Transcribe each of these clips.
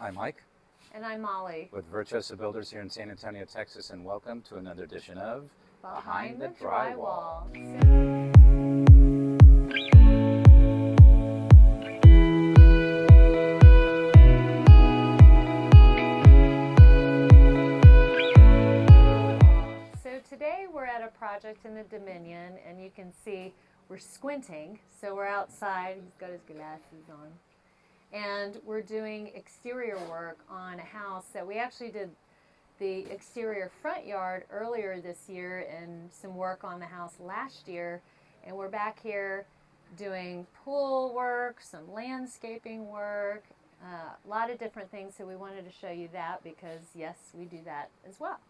I'm Mike And I'm Molly. with Virtuoso Builders here in San Antonio, Texas, and welcome to another edition of Behind the Drywall. So today we're at a project in the Dominion, and you can see we're squinting. So we're outside. He's got his glasses on. And we're doing exterior work on a house that we actually did the exterior front yard earlier this year and some work on the house last year. And we're back here doing pool work, some landscaping work, a lot of different things. So we wanted to show you that because, yes, we do that as well.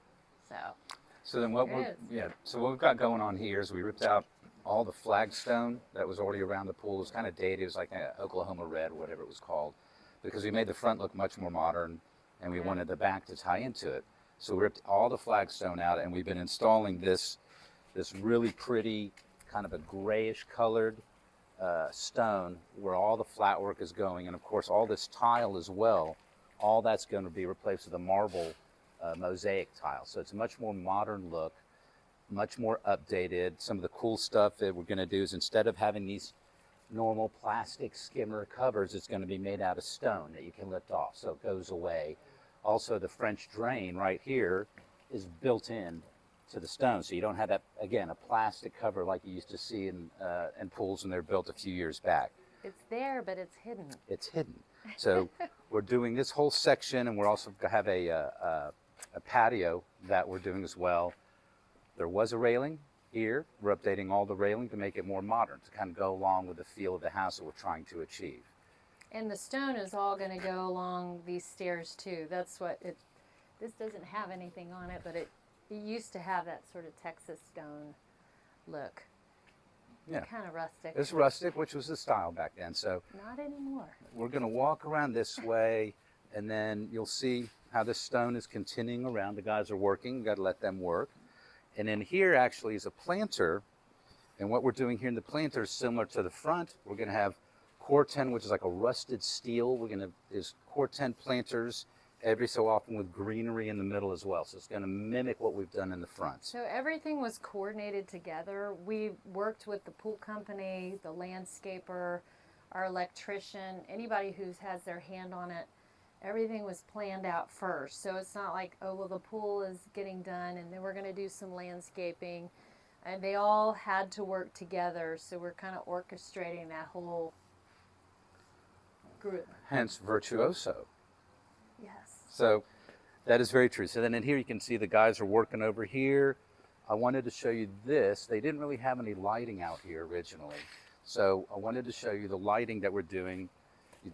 So then what we've got going on here is we ripped out all the flagstone that was already around the pool. It was kind of dated. It was like Oklahoma red or whatever it was called, because we made the front look much more modern and we wanted the back to tie into it. So we ripped all the flagstone out and we've been installing this really pretty kind of a grayish colored stone where all the flat work is going, and of course all this tile as well. All that's going to be replaced with a marble mosaic tile. So it's a much more modern look, much more updated. Some of the cool stuff that we're going to do is, instead of having these normal plastic skimmer covers, it's going to be made out of stone that you can lift off, so it goes away. Also, the French drain right here is built in to the stone, so you don't have that, again, a plastic cover like you used to see in pools when they were built a few years back. It's there, but it's hidden. It's hidden. So we're doing this whole section, and we're also going to have a patio that we're doing as well. There was a railing here. We're updating all the railing to make it more modern, to kind of go along with the feel of the house that we're trying to achieve. And the stone is all going to go along these stairs too. That's what it, this doesn't have anything on it, but it used to have that sort of Texas stone look. Yeah. Kind of rustic. It's rustic, which was the style back then. So not anymore. We're going to walk around this way, and then you'll see how this stone is continuing around. The guys are working. You've got to let them work. And then here actually is a planter, and what we're doing here in the planter is similar to the front. We're going to have Corten, which is like a rusted steel. There's Corten planters every so often with greenery in the middle as well. So it's going to mimic what we've done in the front. So everything was coordinated together. We worked with the pool company, the landscaper, our electrician, anybody who has their hand on it. Everything was planned out first. So it's not like, oh, well, the pool is getting done and then we're going to do some landscaping. And they all had to work together. So we're kind of orchestrating that whole group. Hence, virtuoso. Yes. So that is very true. So then in here you can see the guys are working over here. I wanted to show you this. They didn't really have any lighting out here originally. So I wanted to show you the lighting that we're doing.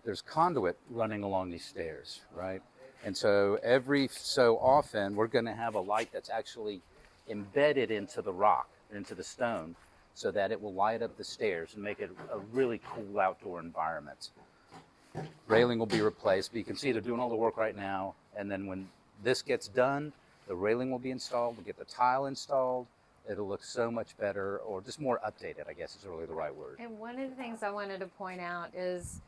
There's conduit running along these stairs, right? And so every so often we're going to have a light that's actually embedded into the rock, into the stone, so that it will light up the stairs and make it a really cool outdoor environment. Railing will be replaced, but you can see they're doing all the work right now. And then when this gets done, the railing will be installed. We'll get the tile installed. It'll look so much better, or just more updated, I guess is really the right word. And one of the things I wanted to point out is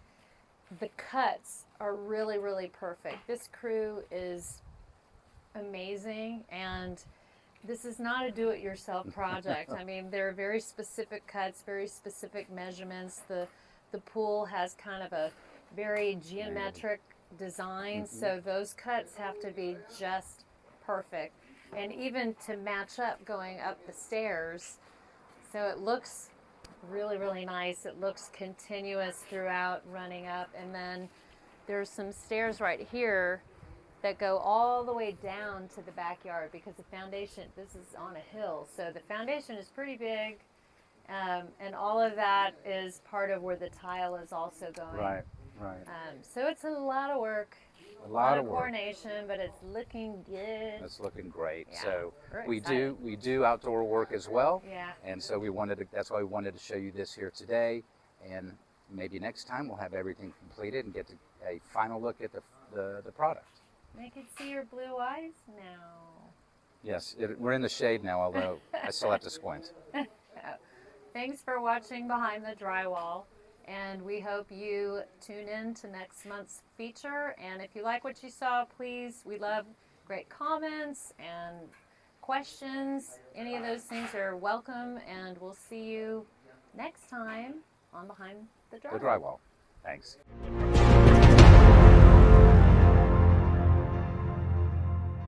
the cuts are really, really perfect. This crew is amazing, and this is not a do-it-yourself project. I mean, there are very specific cuts, very specific measurements. The pool has kind of a very geometric design, so those cuts have to be just perfect. And even to match up going up the stairs, so it looks really, really nice. It looks continuous throughout running up, and then there's some stairs right here that go all the way down to the backyard because the foundation, this is on a hill, so the foundation is pretty big, and all of that is part of where the tile is also going. Right. So it's a lot of work. A lot of coordination, but it's looking good. It's looking great. Yeah, So we excited. do outdoor work as well. Yeah. And so that's why we wanted to show you this here today. And maybe next time we'll have everything completed and get a final look at the product. I can see your blue eyes now. Yes, we're in the shade now, although I still have to squint. Thanks for watching Behind the Drywall. And we hope you tune in to next month's feature. And if you like what you saw, please, we love great comments and questions. Any of those things are welcome. And we'll see you next time on Behind the The Drywall. drywall. Thanks.